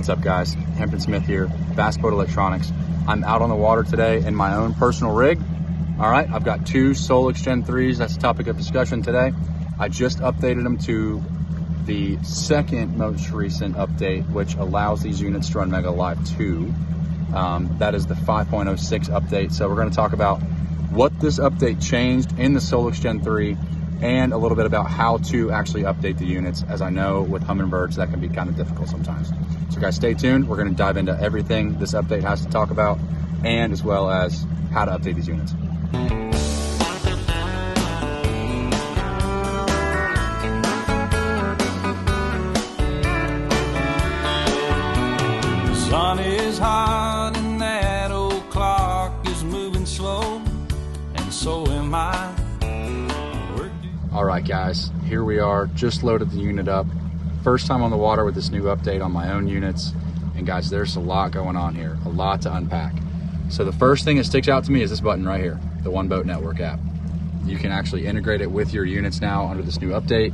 What's up, guys? Hampton Smith here, Bass Boat Electronics. I'm out on the water today in my own personal rig. All right, I've got two SOLIX Gen 3s. That's the topic of discussion today. I just updated them to the second most recent update, which allows these units to run Mega Live 2. That is the 5.06 update. So we're going to talk about what this update changed in the SOLIX Gen 3 and a little bit about how to actually update the units. As I know with Humminbirds, that can be kind of difficult sometimes. So guys, stay tuned. We're going to dive into everything this update has to talk about, and as well as how to update these units. The sun is hot and that old clock is moving slow, and so am I. All right, guys, here we are. Just loaded the unit up. First time on the water with this new update on my own units. And guys, there's a lot going on here, a lot to unpack. So the first thing that sticks out to me is this button right here, the One Boat Network app. You can actually integrate it with your units now under this new update.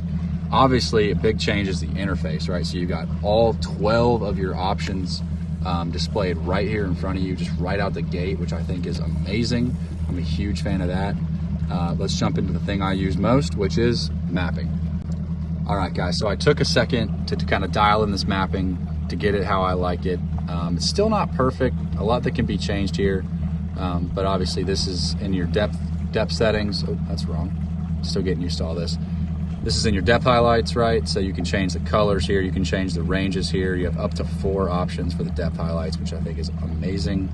Obviously, a big change is the interface, right? So you got all 12 of your options displayed right here in front of you, just right out the gate, which I think is amazing. I'm a huge fan of that. Let's jump into the thing I use most, which is mapping. All right, guys, so I took a second to kind of dial in this mapping to get it how I like it. It's still not perfect, a lot that can be changed here, but obviously this is in your depth settings. Oh, that's wrong. Still getting used to all this. This is in your depth highlights, right? So you can change the colors here, you can change the ranges here. You have up to 4 options for the depth highlights, which I think is amazing.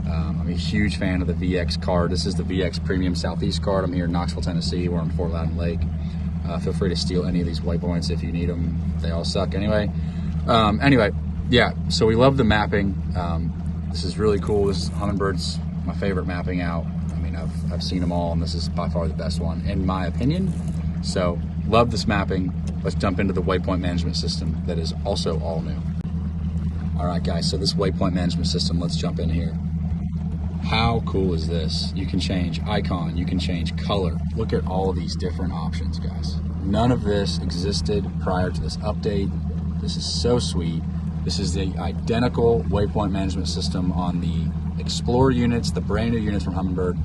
I'm a huge fan of the VX card. This is the VX Premium Southeast card. I'm here in Knoxville, Tennessee. We're on Fort Loudon Lake. Feel free to steal any of these waypoints if you need them. They all suck anyway. Yeah, so we love the mapping. This is really cool. This is Humminbird's my favorite mapping out. I mean, I've seen them all, and this is by far the best one, in my opinion. So, love this mapping. Let's jump into the Waypoint Management System that is also all new. All right, guys, so this Waypoint Management System, let's jump in here. How cool is this? You can change icon, you can change color. Look at all of these different options, guys. None of this existed prior to this update. This is so sweet. This is the identical Waypoint Management System on the XPLORE units, the brand new units from Humminbird.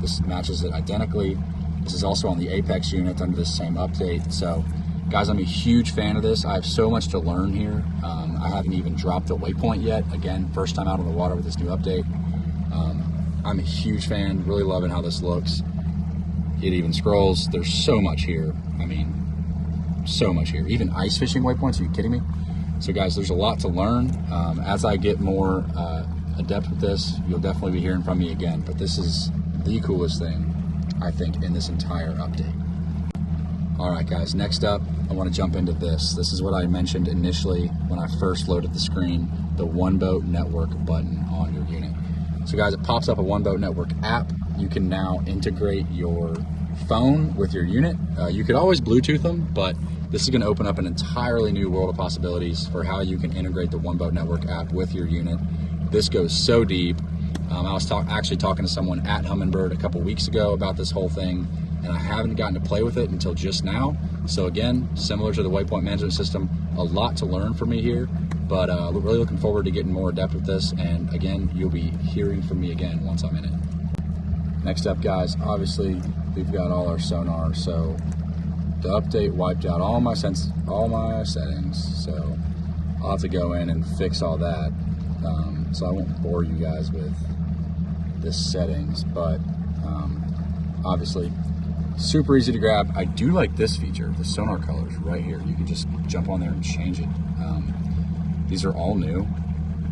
This matches it identically. This is also on the Apex unit under this same update. So, guys, I'm a huge fan of this. I have so much to learn here. I haven't even dropped the waypoint yet. Again, first time out on the water with this new update. I'm a huge fan, really loving how this looks. It even scrolls. There's so much here. I mean, so much here. Even ice fishing waypoints, are you kidding me? So guys, there's a lot to learn. As I get more adept with this, you'll definitely be hearing from me again. But this is the coolest thing, I think, in this entire update. All right, guys, next up, I want to jump into this. This is what I mentioned initially when I first loaded the screen, the One Boat Network button on your unit. So guys, it pops up a One Boat Network app. You can now integrate your phone with your unit. You could always Bluetooth them, but this is going to open up an entirely new world of possibilities for how you can integrate the One Boat Network app with your unit. This goes so deep. I was actually talking to someone at Humminbird a couple weeks ago about this whole thing, and I haven't gotten to play with it until just now. So again, similar to the Waypoint Management System, a lot to learn for me here, but really looking forward to getting more adept with this. And again, you'll be hearing from me again once I'm in it. Next up, guys, obviously we've got all our sonar. So the update wiped out all my settings. So I'll have to go in and fix all that. So I won't bore you guys with the settings, but obviously super easy to grab. I do like this feature, the sonar colors right here. You can just jump on there and change it. These are all new.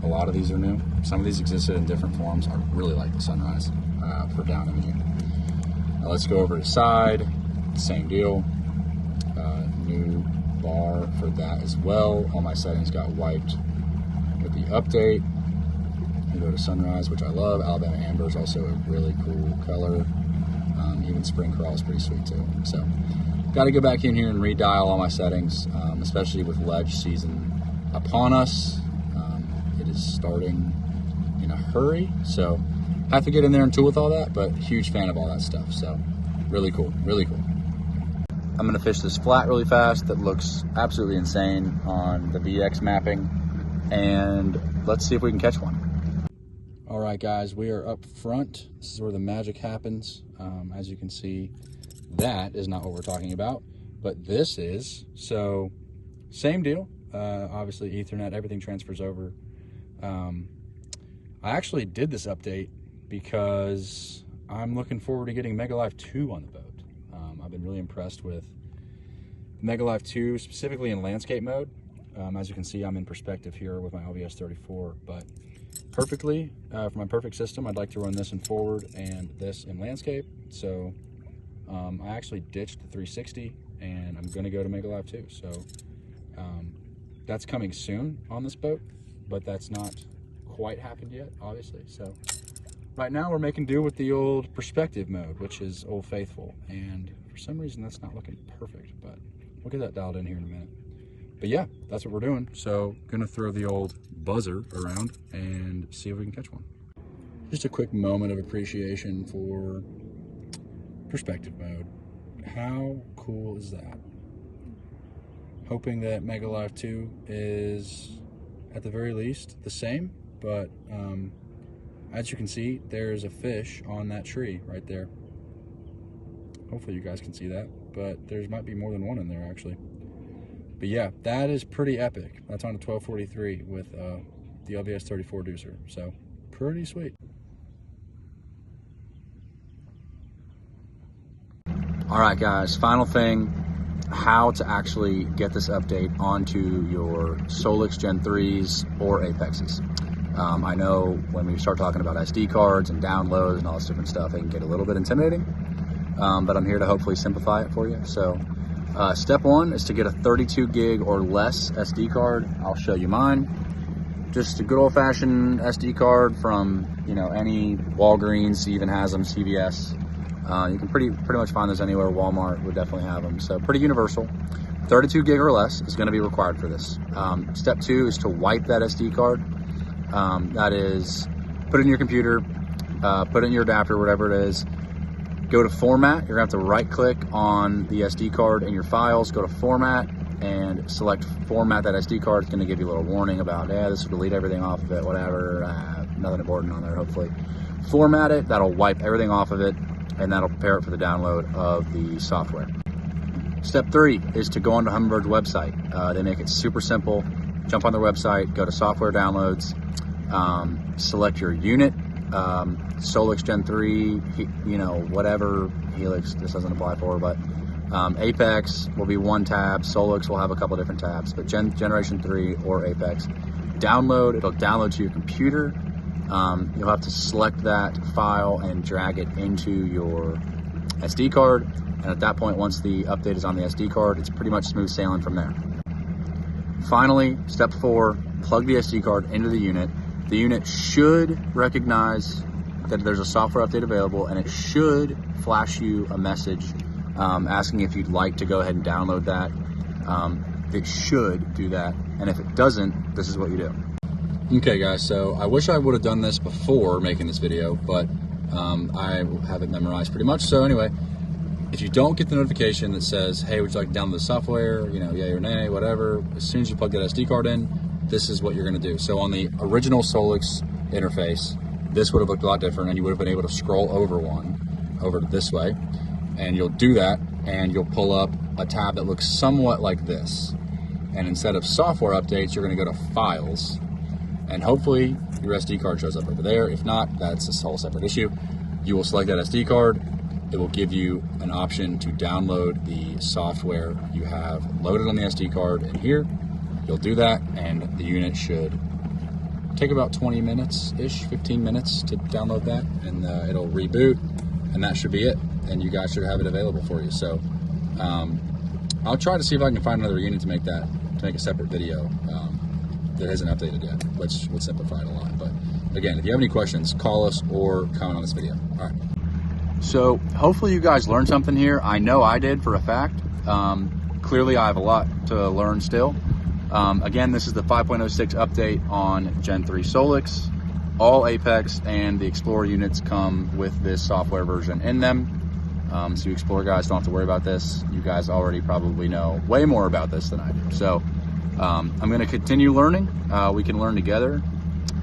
A lot of these are new. Some of these existed in different forms. I really like the sunrise for down imaging. Now let's go over to side. Same deal. New bar for that as well. All my settings got wiped with the update. I go to sunrise, which I love. Alabama Amber is also a really cool color. Even spring coral is pretty sweet too. So, got to go back in here and redial all my settings, especially with ledge season upon us. It is starting in a hurry, so have to get in there and tool with all that, but huge fan of all that stuff. So, really cool, really cool. I'm going to fish this flat really fast that looks absolutely insane on the VX mapping. and let's see if we can catch one. All right, guys, we are up front. This is where the magic happens. As you can see, that is not what we're talking about, but this is. So same deal. Obviously Ethernet, everything transfers over. I actually did this update because I'm looking forward to getting Megalife 2 on the boat. I've been really impressed with Megalife 2, specifically in landscape mode. As you can see, I'm in perspective here with my LBS 34, but perfectly, for my perfect system, I'd like to run this in forward and this in landscape. So I actually ditched the 360 and I'm gonna go to Megalife 2. So that's coming soon on this boat, but that's not quite happened yet, obviously. So right now we're making do with the old perspective mode, which is Old Faithful. And for some reason that's not looking perfect, but we'll get that dialed in here in a minute. But yeah, that's what we're doing. So gonna throw the old buzzer around and see if we can catch one. Just a quick moment of appreciation for perspective mode. How cool is that? Hoping that Megalife 2 is at the very least the same, but as you can see, there's a fish on that tree right there. Hopefully you guys can see that, but there might be more than one in there actually. But yeah, that is pretty epic. That's on a 1243 with the LBS 34 deucer, so pretty sweet. All right, guys, final thing, how to actually get this update onto your SOLIX Gen 3s or Apexes. I know when we start talking about SD cards and downloads and all this different stuff, it can get a little bit intimidating, but I'm here to hopefully simplify it for you. So step one is to get a 32 gig or less SD card. I'll show you mine. Just a good old-fashioned SD card from, you know, any Walgreens, even has them, CVS. You can pretty much find those anywhere. Walmart would definitely have them. So pretty universal. 32 gig or less is going to be required for this. Step two is to wipe that SD card. That is, put it in your computer, put it in your adapter, whatever it is. Go to format. You're gonna have to right click on the SD card in your files, go to format and select format that SD card. It's gonna give you a little warning about, yeah, this will delete everything off of it, whatever, nothing important on there, hopefully. Format it, that'll wipe everything off of it, and that'll prepare it for the download of the software. Step three is to go onto Humminbird's website. They make it super simple. Jump on their website, go to software downloads, select your unit, SOLIX Gen 3, you know, whatever, Helix, this doesn't apply for, but Apex will be one tab, SOLIX will have a couple different tabs, but Generation 3 or Apex. Download, it'll download to your computer. You'll have to select that file and drag it into your SD card, and at that point, once the update is on the SD card, it's pretty much smooth sailing from there. Finally, step four, plug the SD card into the unit. The unit should recognize that there's a software update available, and it should flash you a message asking if you'd like to go ahead and download that. It should do that, and if it doesn't, this is what you do. Okay, guys, so I wish I would have done this before making this video, but I have it memorized pretty much. So anyway, if you don't get the notification that says, hey, would you like to download the software, you know, yay or nay, whatever, as soon as you plug that SD card in, this is what you're gonna do. So on the original SOLIX interface, this would have looked a lot different, and you would have been able to scroll over this way, and you'll do that, and you'll pull up a tab that looks somewhat like this. And instead of software updates, you're gonna go to files, and hopefully your SD card shows up over there. If not, that's a whole separate issue. You will select that SD card. It will give you an option to download the software you have loaded on the SD card in here. You'll do that, and the unit should take about 20 minutes-ish, 15 minutes to download that, and it'll reboot, and that should be it. And you guys should have it available for you. So I'll try to see if I can find another unit to make a separate video that hasn't updated yet, which would simplify it a lot. But again, if you have any questions, call us or comment on this video. All right. So hopefully you guys learned something here. I know I did for a fact. Clearly I have a lot to learn still. Again, this is the 5.06 update on Gen 3 SOLIX. All Apex and the XPLORE units come with this software version in them. So you XPLORE guys don't have to worry about this. You guys already probably know way more about this than I do. So I'm going to continue learning. We can learn together.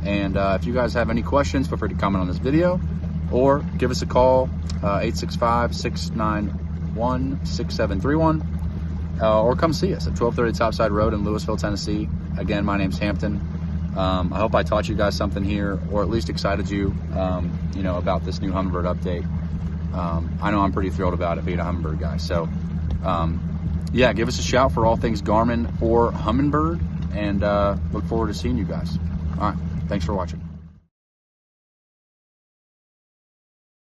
And if you guys have any questions, feel free to comment on this video or give us a call, 865-691-6731, or come see us at 1230 Topside Road in Louisville, Tennessee. Again, my name's Hampton. I hope I taught you guys something here, or at least excited you, you know, about this new Humminbird update. I know I'm pretty thrilled about it, being a Humminbird guy. So, yeah, give us a shout for all things Garmin or Humminbird, and look forward to seeing you guys. All right, thanks for watching.